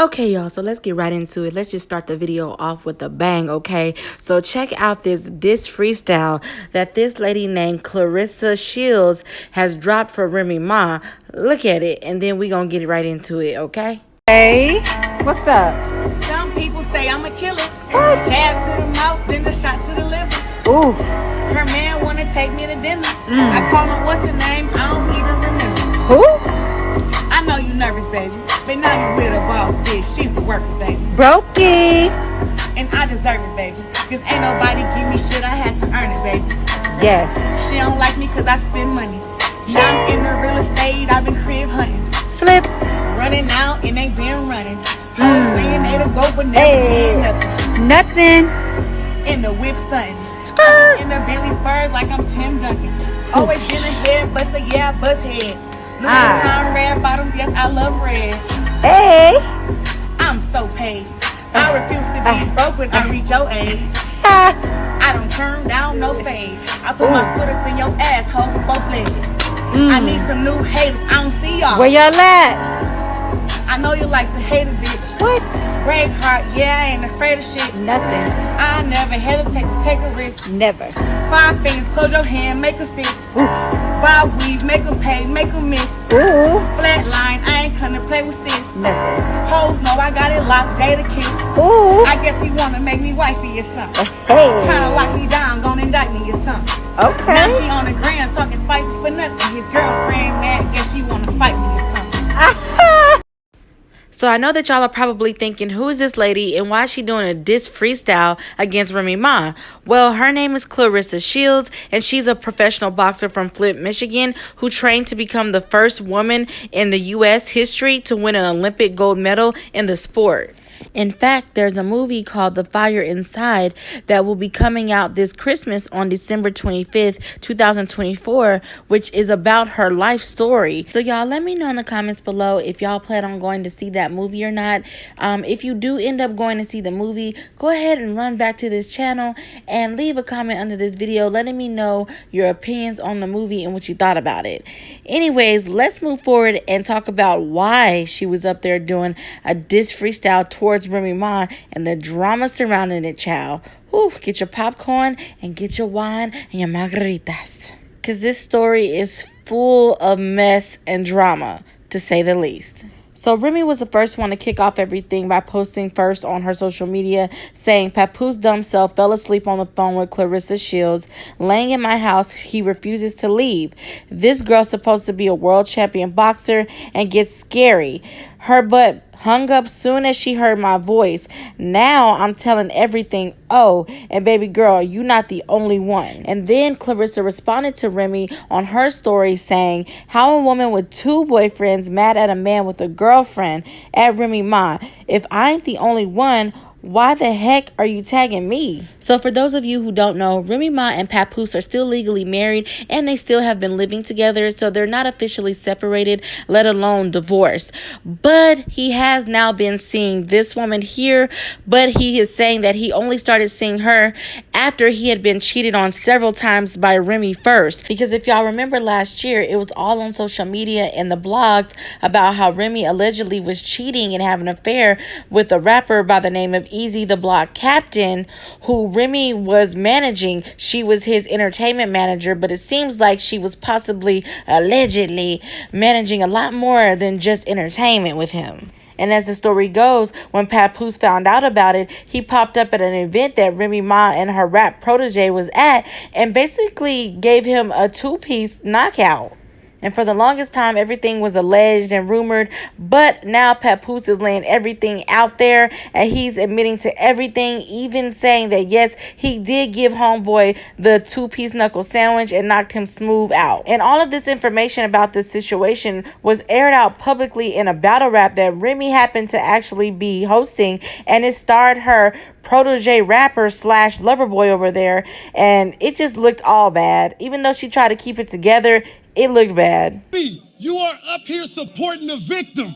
Okay, y'all, so let's get right into it. Let's just start the video off with a bang, okay? So check out this diss freestyle that this lady named Claressa Shields has dropped for RemyMa. Look at it, and then we gonna get right into it, okay? Hey, what's up? Some people say I'm a killer. Jab to the mouth, then the shot to the liver. Ooh. Her man wanna take me to dinner. I call him, what's her name? I don't even remember. Who? I know you nervous, baby, but now you with a boss bitch. She's the worker, baby. Brokey. And I deserve it, baby. Cause ain't nobody give me shit, I had to earn it, baby. Yes. She don't like me cause I spend money. Now I'm in the real estate, I've been crib hunting. Flip. Running out and they been running. Hoes saying they to go but never did nothing. Nothing. In the whip stunting. Skirt. In the Bentley Spurs like I'm Tim Duncan. Always been a head buster, yeah, I bust heads. Louis Vuitton red bottoms, yes, I love red. Hey. I'm so paid. I refuse to be broke when I reach your age. I don't turn down no fade. I put my foot up in your asshole with both legs. I need some new haters, I don't see y'all. Where y'all at? I know you like to hate a bitch. What? Braveheart, yeah, I ain't afraid of shit. Nothing. I never hesitate to take a risk. Never. 5 fingers, close your hand, make a fist. Ooh. Buy weave, make them pay, make them miss. Ooh. Flatline, I ain't come to play with sis. Nothing. Hoes know I got it locked, day to kiss. Ooh. I guess he wanna make me wifey or something. Hey. Tryna lock me down, gonna indict me or something. Okay. Now she on the ground talking spices for nothing. His girlfriend mad, guess she wanna fight me or something. So I know that y'all are probably thinking, who is this lady and why is she doing a diss freestyle against RemyMa? Well, her name is Clarissa Shields, and she's a professional boxer from Flint, Michigan, who trained to become the first woman in the U.S. history to win an Olympic gold medal in the sport. In fact, there's a movie called The Fire Inside that will be coming out this Christmas on December 25th, 2024, which is about her life story. So y'all let me know in the comments below if y'all plan on going to see that movie or not. If you do end up going to see the movie, go ahead and run back to this channel and leave a comment under this video letting me know your opinions on the movie and what you thought about it. Anyways, let's move forward and talk about why she was up there doing a diss freestyle towards RemyMa and the drama surrounding it, child. Ooh, get your popcorn and get your wine and your margaritas. Because this story is full of mess and drama, to say the least. So Remy was the first one to kick off everything by posting first on her social media saying, Papoose dumb self fell asleep on the phone with Claressa Shields. Laying in my house, he refuses to leave. This girl's supposed to be a world champion boxer and gets scary. Her butt hung up soon as she heard my voice. Now I'm telling everything. Oh, and baby girl, you not the only one. And then Clarissa responded to Remy on her story saying, how a woman with 2 boyfriends mad at a man with a girlfriend at RemyMa. If I ain't the only one, why the heck are you tagging me? So for those of you who don't know, RemyMa and Papoose are still legally married and they still have been living together, so they're not officially separated, let alone divorced. But he has now been seeing this woman here, but he is saying that he only started seeing her after he had been cheated on several times by Remy first. Because if y'all remember last year, it was all on social media and the blogs about how Remy allegedly was cheating and having an affair with a rapper by the name of Easy the Block Captain, who Remy was managing. She was his entertainment manager, but it seems like she was possibly, allegedly, managing a lot more than just entertainment with him. And as the story goes, when Papoose found out about it, he popped up at an event that RemyMa and her rap protege was at and basically gave him a 2-piece knockout. And for the longest time, everything was alleged and rumored. But now Papoose is laying everything out there. And he's admitting to everything, even saying that, yes, he did give homeboy the 2-piece knuckle sandwich and knocked him smooth out. And all of this information about this situation was aired out publicly in a battle rap that Remy happened to actually be hosting. And it starred her protege rapper slash lover boy over there. And it just looked all bad. Even though she tried to keep it together, it looked bad. You are up here supporting the victim.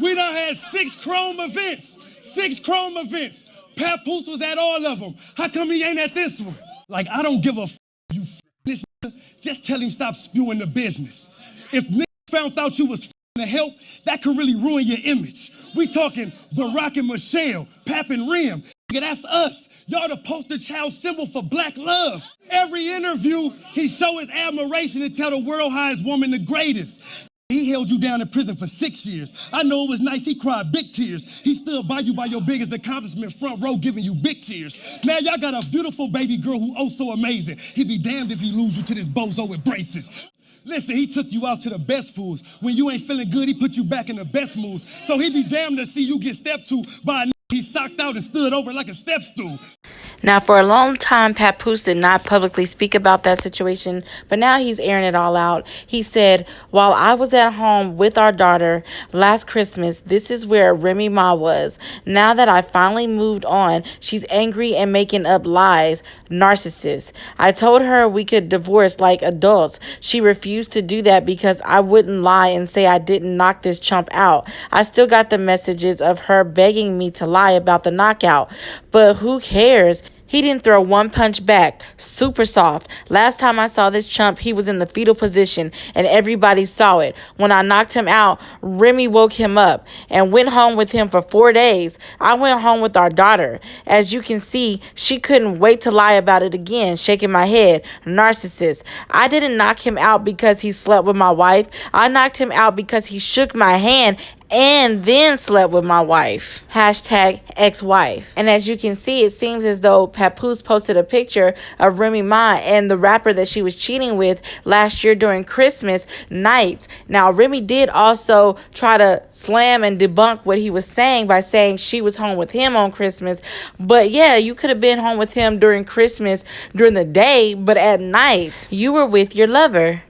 We done had 6 chrome events. 6 chrome events. Papoose was at all of them. How come he ain't at this one? Like, I don't give a you this nigga. Just tell him stop spewing the business. If niggas found out you was to help, that could really ruin your image. We talking Barack and Michelle, Pap and Rem. Nigga, that's us. Y'all the poster child symbol for black love. Every interview, he show his admiration and tell the world how his woman the greatest. He held you down in prison for 6 years. I know it was nice, he cried big tears. He stood by you by your biggest accomplishment, front row giving you big cheers. Now y'all got a beautiful baby girl who oh so amazing. He'd be damned if he lose you to this bozo with braces. Listen, he took you out to the best foods. When you ain't feeling good, he put you back in the best moods. So he'd be damned to see you get stepped to by a he socked out and stood over like a step stool. Now, for a long time, Papoose did not publicly speak about that situation, but now he's airing it all out. He said, while I was at home with our daughter last Christmas, this is where RemyMa was. Now that I finally moved on, she's angry and making up lies. Narcissist. I told her we could divorce like adults. She refused to do that because I wouldn't lie and say I didn't knock this chump out. I still got the messages of her begging me to lie about the knockout, but who cares? He didn't throw one punch back. Super soft. Last time I saw this chump, he was in the fetal position, and everybody saw it. When I knocked him out, Remy woke him up and went home with him for 4 days. I went home with our daughter. As you can see, she couldn't wait to lie about it again, shaking my head. Narcissist. I didn't knock him out because he slept with my wife. I knocked him out because he shook my hand and then slept with my wife. Hashtag ex-wife. And as you can see, it seems as though Papoose posted a picture of RemyMa and the rapper that she was cheating with last year during Christmas night. Now, Remy did also try to slam and debunk what he was saying by saying she was home with him on Christmas. But yeah, you could have been home with him during Christmas during the day, but at night, you were with your lover.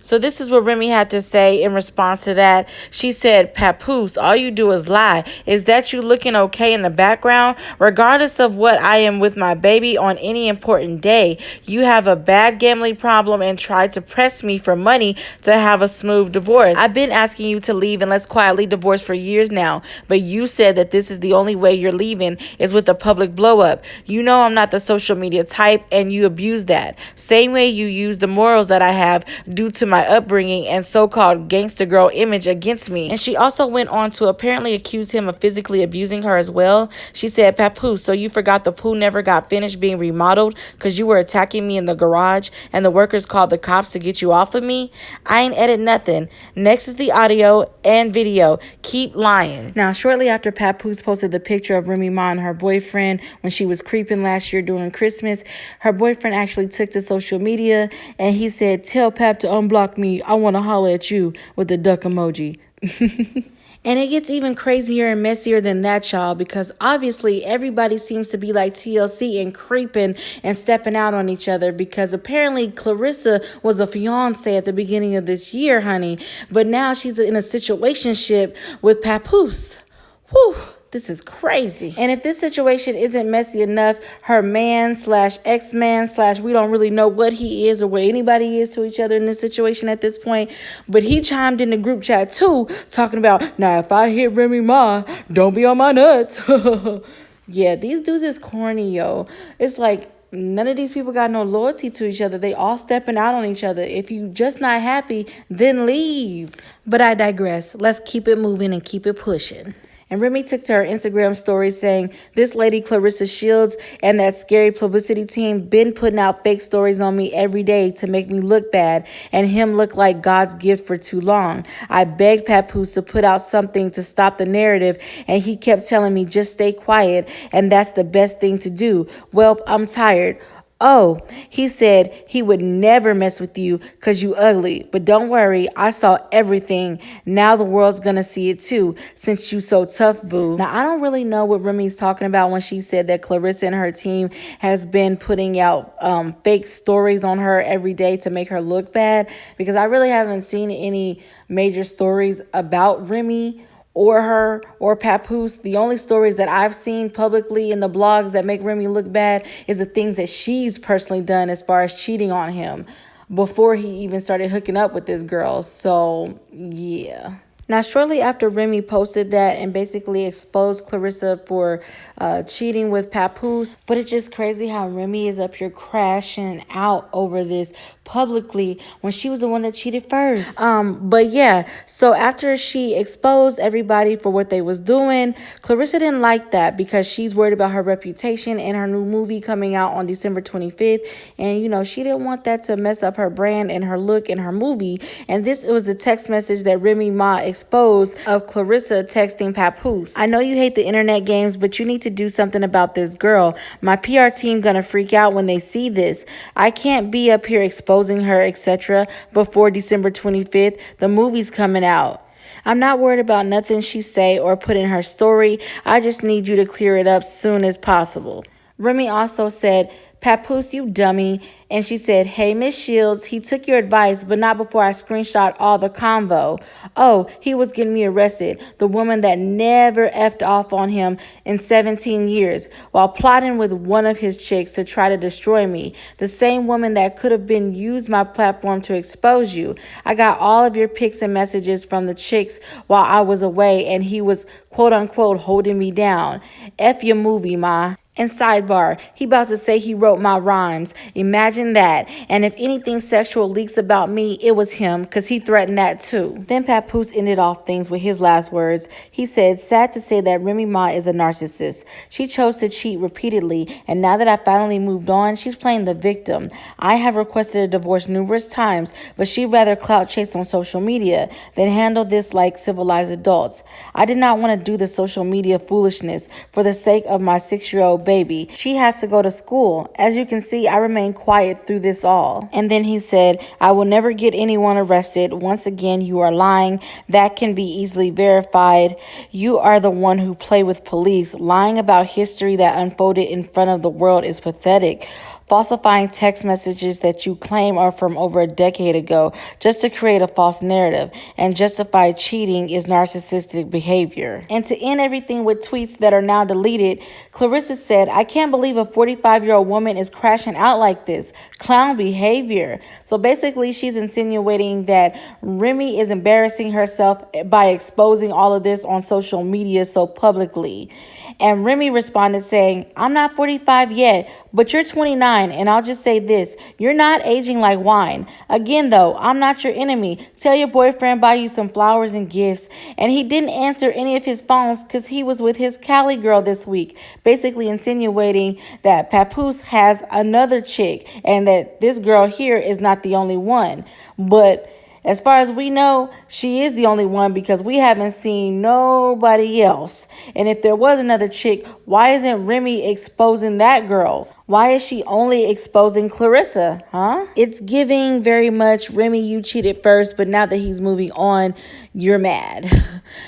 So this is what Remy had to say in response to that. She said, Papoose, all you do is lie. Is that you looking okay in the background? Regardless of what I am with my baby on any important day, you have a bad gambling problem and tried to press me for money to have a smooth divorce. I've been asking you to leave and let's quietly divorce for years now. But you said that this is the only way you're leaving is with a public blow up. You know I'm not the social media type and you abuse that. Same way you use the morals that I have due to my upbringing and so-called gangster girl image against me. And she also went on to apparently accuse him of physically abusing her as well. She said, Papoose, so you forgot the pool never got finished being remodeled because you were attacking me in the garage and the workers called the cops to get you off of me? I ain't edit nothing. Next is the audio and video. Keep lying. Now, shortly after Papoose posted the picture of RemyMa and her boyfriend when she was creeping last year during Christmas, her boyfriend actually took to social media and he said, tell Pap to unblock me. I want to holler at you with the duck emoji. And it gets even crazier and messier than that, y'all, because obviously everybody seems to be like TLC and creeping and stepping out on each other because apparently Clarissa was a fiance at the beginning of this year, honey, but now she's in a situationship with Papoose. Whew. This is crazy. And if this situation isn't messy enough, her man slash ex-man slash we don't really know what he is or what anybody is to each other in this situation at this point. But he chimed in the group chat too, talking about, now if I hit RemyMa, don't be on my nuts. Yeah, these dudes is corny, yo. It's like none of these people got no loyalty to each other. They all stepping out on each other. If you just not happy, then leave. But I digress. Let's keep it moving and keep it pushing. And Remy took to her Instagram story saying, this lady Claressa Shields and that scary publicity team been putting out fake stories on me every day to make me look bad and him look like God's gift for too long. I begged Papoose to put out something to stop the narrative and he kept telling me just stay quiet and that's the best thing to do. Well, I'm tired. Oh, he said he would never mess with you because you ugly. But don't worry, I saw everything. Now the world's going to see it too, since you so tough, boo. Now, I don't really know what Remy's talking about when she said that Clarissa and her team has been putting out fake stories on her every day to make her look bad, because I really haven't seen any major stories about Remy or her or Papoose. The only stories that I've seen publicly in the blogs that make Remy look bad is the things that she's personally done as far as cheating on him before he even started hooking up with this girl. So, yeah. Now, shortly after Remy posted that and basically exposed Clarissa for cheating with Papoose, but it's just crazy how Remy is up here crashing out over this publicly when she was the one that cheated first. But yeah, so after she exposed everybody for what they was doing, Clarissa didn't like that because she's worried about her reputation and her new movie coming out on December 25th. And, you know, she didn't want that to mess up her brand and her look in her movie. And it was the text message that RemyMa exposed of Clarissa texting Papoose. I know you hate the internet games, but you need to do something about this girl. My PR team gonna freak out when they see this. I can't be up here exposing her, etc. before December 25th. The movie's coming out. I'm not worried about nothing she say or put in her story. I just need you to clear it up soon as possible. Remy also said, Papoose, you dummy. And she said, hey, Miss Shields, he took your advice, but not before I screenshot all the convo. Oh, he was getting me arrested. The woman that never effed off on him in 17 years while plotting with one of his chicks to try to destroy me. The same woman that could have been used my platform to expose you. I got all of your pics and messages from the chicks while I was away, and he was quote unquote holding me down. F your movie, ma. And sidebar, he about to say he wrote my rhymes. Imagine that. And if anything sexual leaks about me, it was him, because he threatened that too. Then Papoose ended off things with his last words. He said, sad to say that RemyMa is a narcissist. She chose to cheat repeatedly, and now that I finally moved on, she's playing the victim. I have requested a divorce numerous times, but she'd rather clout chase on social media than handle this like civilized adults. I did not want to do the social media foolishness for the sake of my 6-year-old baby. She has to go to school. As you can see, I remain quiet through this all. And then he said, I will never get anyone arrested. Once again, you are lying. That can be easily verified. You are the one who played with police. Lying about history that unfolded in front of the world is pathetic. Falsifying text messages that you claim are from over a decade ago just to create a false narrative and justify cheating is narcissistic behavior. And to end everything with tweets that are now deleted, Clarissa said, I can't believe a 45-year-old woman is crashing out like this. Clown behavior. So basically, she's insinuating that Remy is embarrassing herself by exposing all of this on social media so publicly. And Remy responded saying, I'm not 45 yet, but you're 29, and I'll just say this, you're not aging like wine. Again, though, I'm not your enemy. Tell your boyfriend buy you some flowers and gifts. And he didn't answer any of his phones because he was with his Cali girl this week, basically insinuating that Papoose has another chick and that this girl here is not the only one. But as far as we know, she is the only one because we haven't seen nobody else. And if there was another chick, why isn't Remy exposing that girl? Why is she only exposing Clarissa, huh? It's giving very much, Remy, you cheated first, but now that he's moving on, you're mad.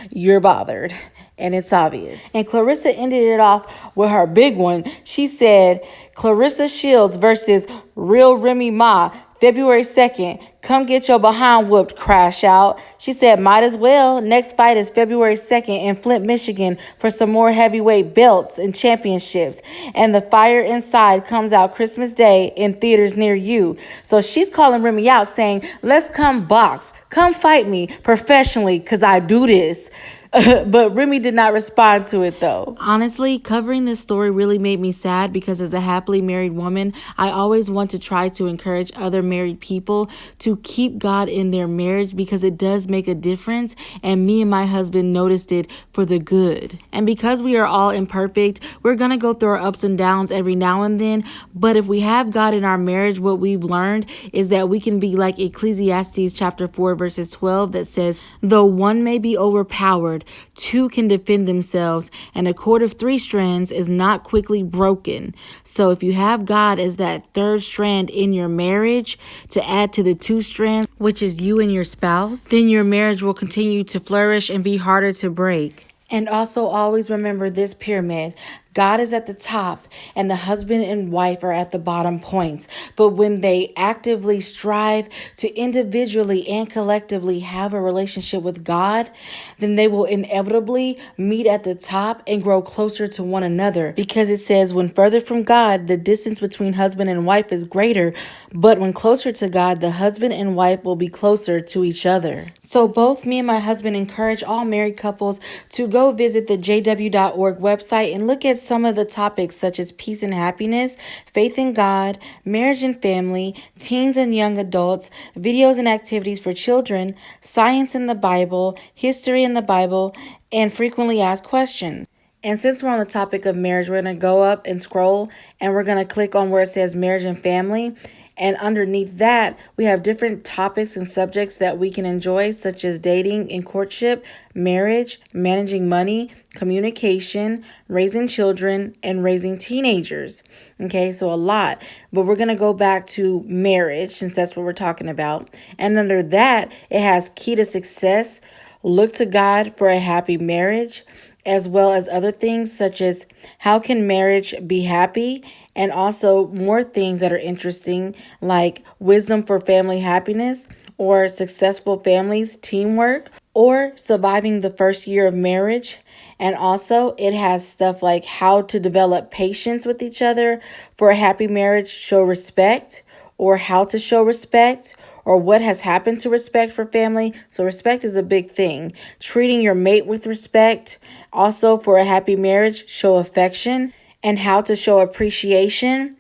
You're bothered. And it's obvious. And Clarissa ended it off with her big one. She said, Claressa Shields versus real RemyMa, February 2nd. Come get your behind whooped, crash out. She said, might as well. Next fight is February 2nd in Flint, Michigan for some more heavyweight belts and championships. And The Fire Inside comes out Christmas Day in theaters near you. So she's calling Remy out saying, let's come box. Come fight me professionally because I do this. But Remy did not respond to it, though. Honestly, covering this story really made me sad because as a happily married woman, I always want to try to encourage other married people to keep God in their marriage because it does make a difference. And me and my husband noticed it for the good. And because we are all imperfect, we're going to go through our ups and downs every now and then. But if we have God in our marriage, what we've learned is that we can be like Ecclesiastes chapter 4, verses 12 that says, though one may be overpowered, two can defend themselves, and a cord of 3 strands is not quickly broken. So if you have God as that third strand in your marriage to add to the 2 strands, which is you and your spouse, then your marriage will continue to flourish and be harder to break. And also always remember this pyramid. God is at the top and the husband and wife are at the bottom points. But when they actively strive to individually and collectively have a relationship with God, then they will inevitably meet at the top and grow closer to one another. Because it says when further from God, the distance between husband and wife is greater. But when closer to God, the husband and wife will be closer to each other. So both me and my husband encourage all married couples to go visit the jw.org website and look at some of the topics such as peace and happiness, faith in God, marriage and family, teens and young adults, videos and activities for children, science in the Bible, history in the Bible, and frequently asked questions. And since we're on the topic of marriage, we're going to go up and scroll, and we're going to click on where it says marriage and family. And underneath that, we have different topics and subjects that we can enjoy, such as dating and courtship, marriage, managing money, communication, raising children, and raising teenagers. Okay, so a lot. But we're going to go back to marriage, since that's what we're talking about. And under that, it has key to success, look to God for a happy marriage, as well as other things such as how can marriage be happy, and also more things that are interesting like wisdom for family happiness, or successful families, teamwork, or surviving the first year of marriage. And also it has stuff like how to develop patience with each other for a happy marriage, show respect, or how to show respect, or what has happened to respect for family. So respect is a big thing. Treating your mate with respect. Also for a happy marriage, show affection, and how to show appreciation,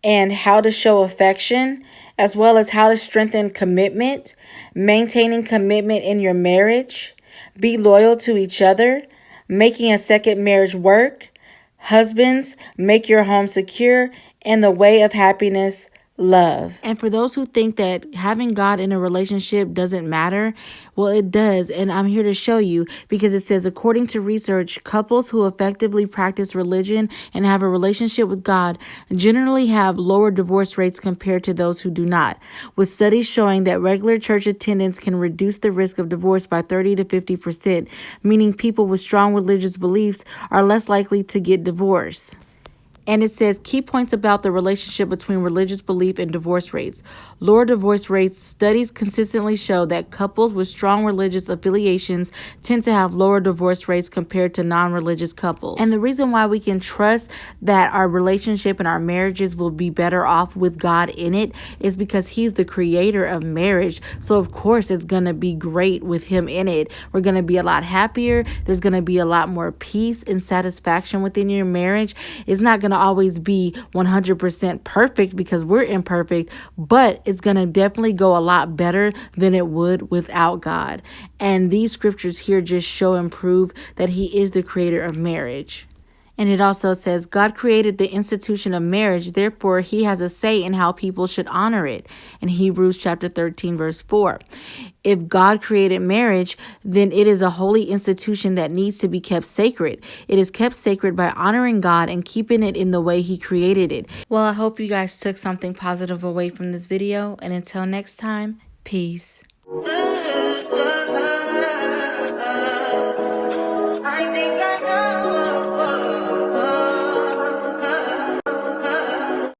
and how to show affection, as well as how to strengthen commitment, maintaining commitment in your marriage, be loyal to each other, making a second marriage work, husbands, make your home secure, and the way of happiness, love. And for those who think that having God in a relationship doesn't matter, well, it does. And I'm here to show you, because it says, according to research, couples who effectively practice religion and have a relationship with God generally have lower divorce rates compared to those who do not, with studies showing that regular church attendance can reduce the risk of divorce by 30 to 50%, meaning people with strong religious beliefs are less likely to get divorced. And it says key points about the relationship between religious belief and divorce rates. Lower divorce rates. Studies consistently show that couples with strong religious affiliations tend to have lower divorce rates compared to non-religious couples. And the reason why we can trust that our relationship and our marriages will be better off with God in it is because He's the creator of marriage. So of course it's going to be great with Him in it. We're going to be a lot happier. There's going to be a lot more peace and satisfaction within your marriage. It's not going to always be 100% perfect because we're imperfect, but it's going to definitely go a lot better than it would without God. And these scriptures here just show and prove that He is the creator of marriage. And it also says, God created the institution of marriage, therefore He has a say in how people should honor it. In Hebrews chapter 13, verse 4. If God created marriage, then it is a holy institution that needs to be kept sacred. It is kept sacred by honoring God and keeping it in the way He created it. Well, I hope you guys took something positive away from this video. And until next time, peace.